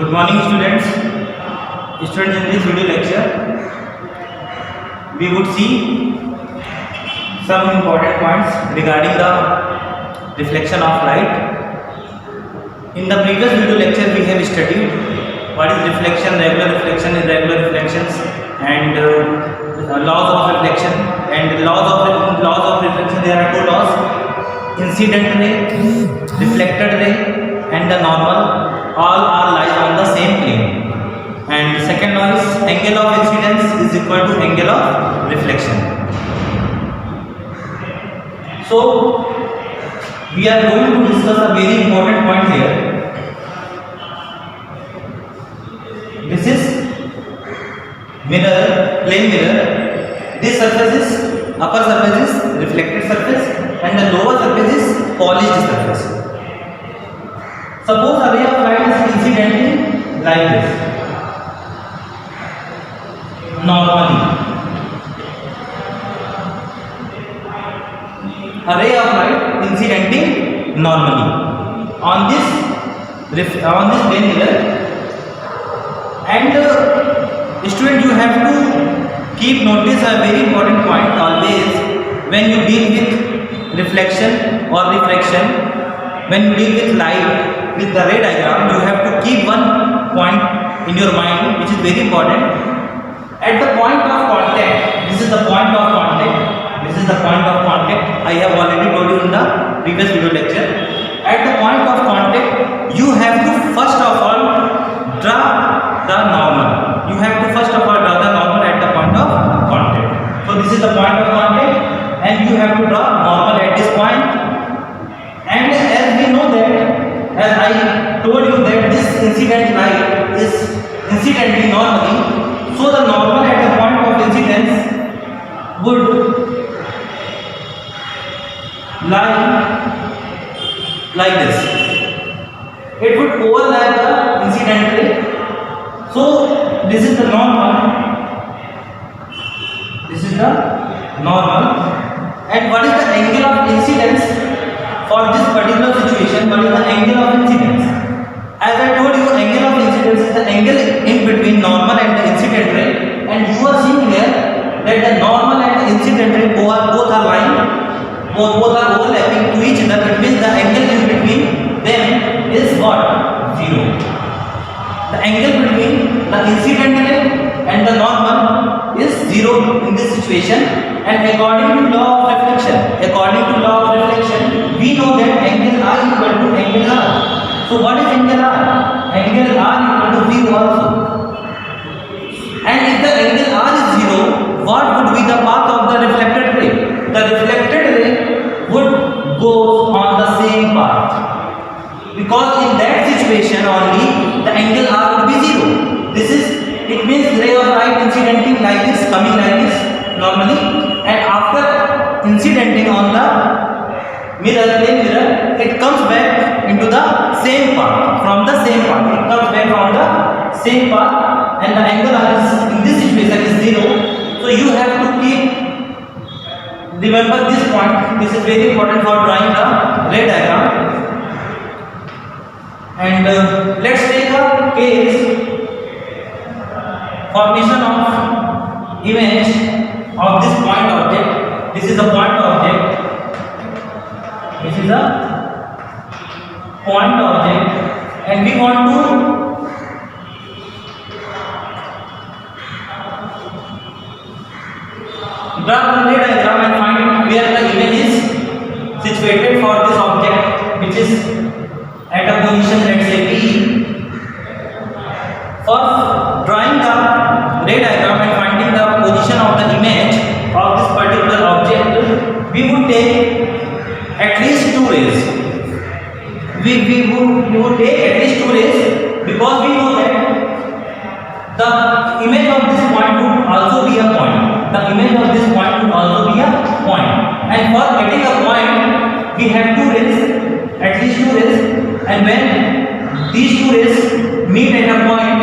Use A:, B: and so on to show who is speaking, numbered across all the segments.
A: Good morning, students. Students, in this video lecture, we would see some important points regarding the reflection of light. In the previous video lecture, we have studied what is reflection, regular reflection, irregular reflections, and laws of reflection. And laws of reflection, there are two laws: incident ray, reflected ray, and the normal. All are lies on the same plane. And second law is angle of incidence is equal to angle of reflection. So we are going to discuss a very important point here. This is mirror, plane mirror. This surface is upper surface is reflected surface and the lower surface is polished surface. Suppose a ray of light is incidentally like this. Normally, a ray of light incidenting normally on this plane mirror, and student, you have to keep notice a very important point always when you deal with reflection or refraction. When you deal with light with the ray diagram, you have to keep one point in your mind which is very important. At the point of contact, this is the point of contact. This is the point of contact. I have already told you in the previous video lecture. At the point of contact, you have to first of all draw the normal. You have to first of all draw the normal at the point of contact. So this is the point of contact, and you have to draw normal at this point. And as we know that, as I told you that this incident light is incidentally normally, so the normal at the point of incidence would lie like this. It would overlap the incident ray. So this is the normal. This is the normal. And what is the angle of incidence? For this particular situation, what is the angle of incidence? As I told you, angle of incidence is the angle in between normal and the incident ray, and you are seeing here that the normal and the incident ray both are lying, both are overlapping to each other. It means the angle in between them is what? 0. The angle between the incident ray and the normal is 0 in this situation. And according to law of reflection, we know that angle R equal to angle R. So what is angle R? Angle R equal to 0 also. And if the angle R is 0, what would be the path of the reflected ray? The reflected ray would go on the same path, because in that situation only the angle R would be 0. It means ray of light incidenting like this, coming like this normally, and after incidenting on the plane mirror, it comes back into the same path, from the same path. It comes back from the same path, and the angle R in this situation is 0. So you have to remember this point. This is very important for drawing the ray diagram. And let's take a case: formation of image of this point object. This is a point object. This is a point object, and we want to draw the ray diagram and find where the image is situated for this object, which is at a position, let's say B. For drawing the ray diagram and finding the position of the image of this particular object, we would take at least 2 rays. We would take at least 2 rays, because we know that the image of this point would also be a point. The image of this point would also be a point. And for getting a point, we have 2 rays, at least 2 rays. And when these 2 rays meet at a point,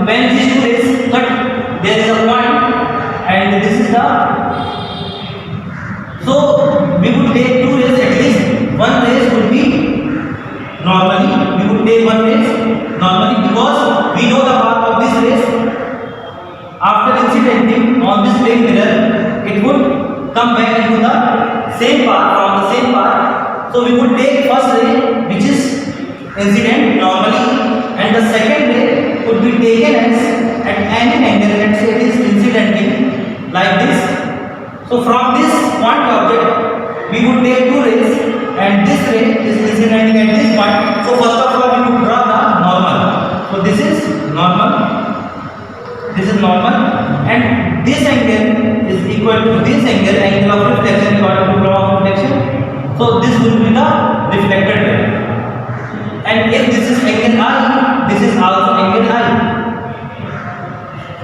A: when these 2 rays cut, there is a point, and this is the. So we would take 2 rays at least. One rays would be normally we would take one rays normally, because we know the path of this rays. After incidenting on this plane mirror, it would come back into the same path, from the same path. So we would take first ray, which is incident normally, and the second ray would be taken as at any angle. Let's say it is incidenting like this. So from this point object, we would take two rays, and this ray is incidenting at this point. So first of all, we would draw the normal. So this is normal. This is normal, and this angle is equal to this angle of reflection according to law of reflection. So this will be the reflected ray. And if this is angle I, this is also angle I.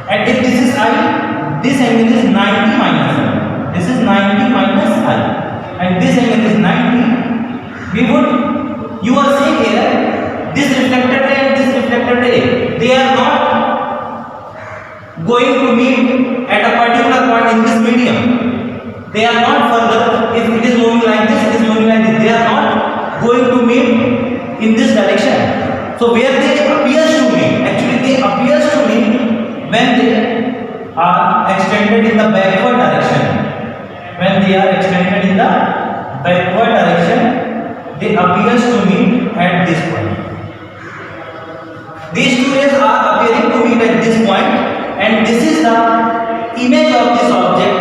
A: And if this is I, this angle is 90 minus I. This is 90 minus I. And this angle is 90. We would, you are seeing here, this reflected ray and this reflected ray, they are not going to meet at a particular point in this medium. They are not further, if it is moving like this, it is moving like this. They are not going to meet in this direction. So where they appears to meet, actually they appears to meet when they are extended in the backward direction. When they are extended in the backward direction, they appears to meet at this point. These two rays are appearing to meet at this point. And this is the image of this object.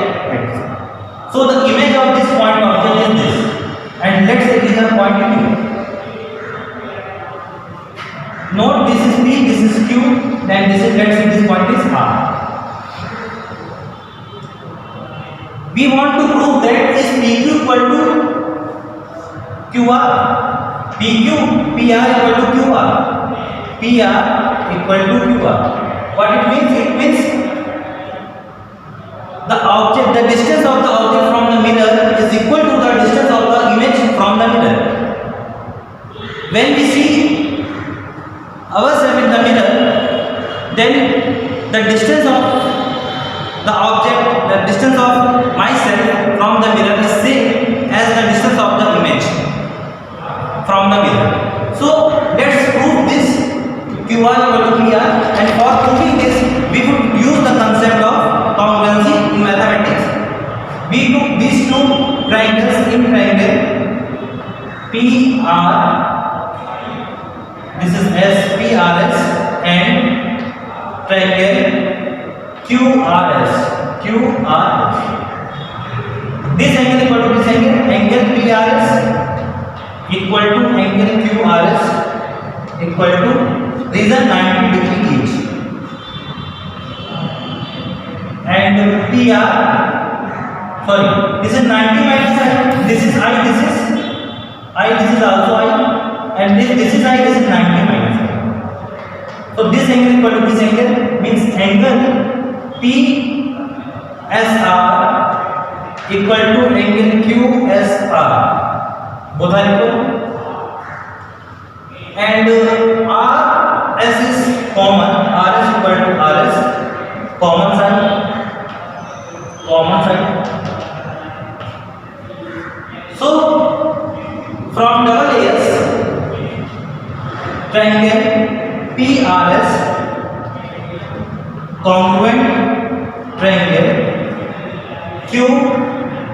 A: So the image of this point object is this. And let's say it is a point Q. Note this is P, this is Q, then this is, let's say this point is R. We want to prove that is PQ equal to QR. PQ, PR equal to QR. PR equal to QR. What it means? It means the object, the distance of the object from the mirror is equal to the distance of the image from the mirror. When we see ourselves in the mirror, then the distance of the object, the distance of myself from the mirror is same as the distance of the image from the mirror. So let's prove this. QR equal to PR, and for proving this we would use the concept of congruency in mathematics. We took these two triangles in triangle PR, this is SPRS, and triangle QRS. This angle equal to this angle PRS equal to angle QRS equal to reason 90 degree each. And PR, sorry, this is 90 minus I, this is I, this is also I, and this is I, this is 90 minus I. So this angle equal to this angle means angle PSR equal to angle QSR. Both are equal. And RS is common, RS equal to RS, common side. So from double AS, triangle PRS, congruent triangle QSR,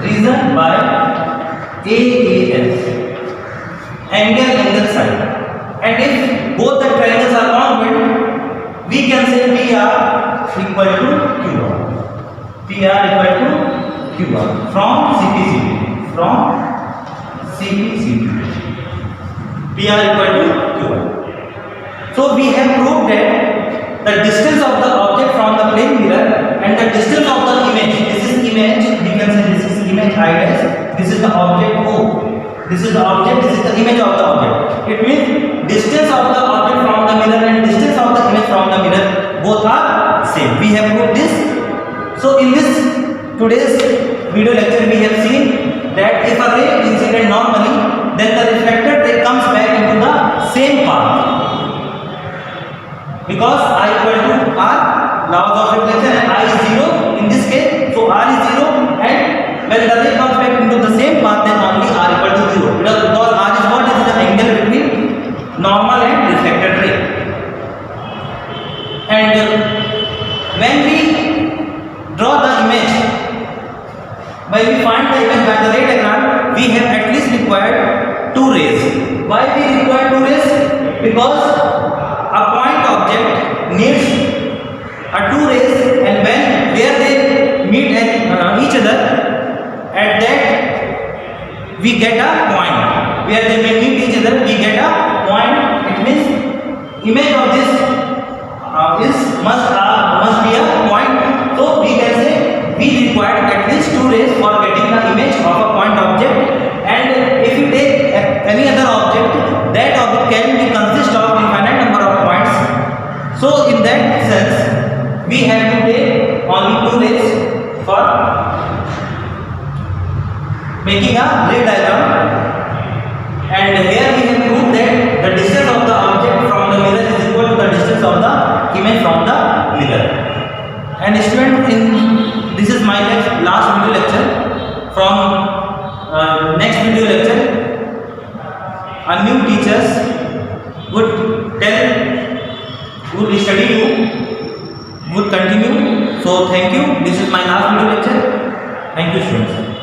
A: reason by AAS, angle side. And if both the triangles are congruent, we can say PR equal to QR. PR equal to QR from CPCT. PR equal to QR. So we have proved that the distance of the object from the plane mirror and the distance of the image. This is image. We can say this is image I dash. This is the object O. This is the object, this is the image of the object. It means distance of the object from the mirror and distance of the image from the mirror, both are same. We have proved this. So in this today's video lecture we have seen that if a ray incident normally, then the reflected ray comes back into the same path. Because I equal to R, laws of reflection, and I is 0 in this case. So R is 0, and when the ray comes back into the same path, then only R because a point object needs a two rays, and when where they meet each other, at that we get a point. Where they may meet each other, we get a point. It means image of this must be a point. So we can say we require at least two rays for getting the image of a point object. And if you take any other object, that object can be consist of infinite number of points. So in that sense, we have to take only two rays for making a ray diagram. And here we have proved that the distance of the object from the mirror is equal to the distance of the image from the mirror. And student, this is my last video lecture. From next video lecture, a new teachers would study you, would continue. So thank you. This is my last video lecture. Thank you, students.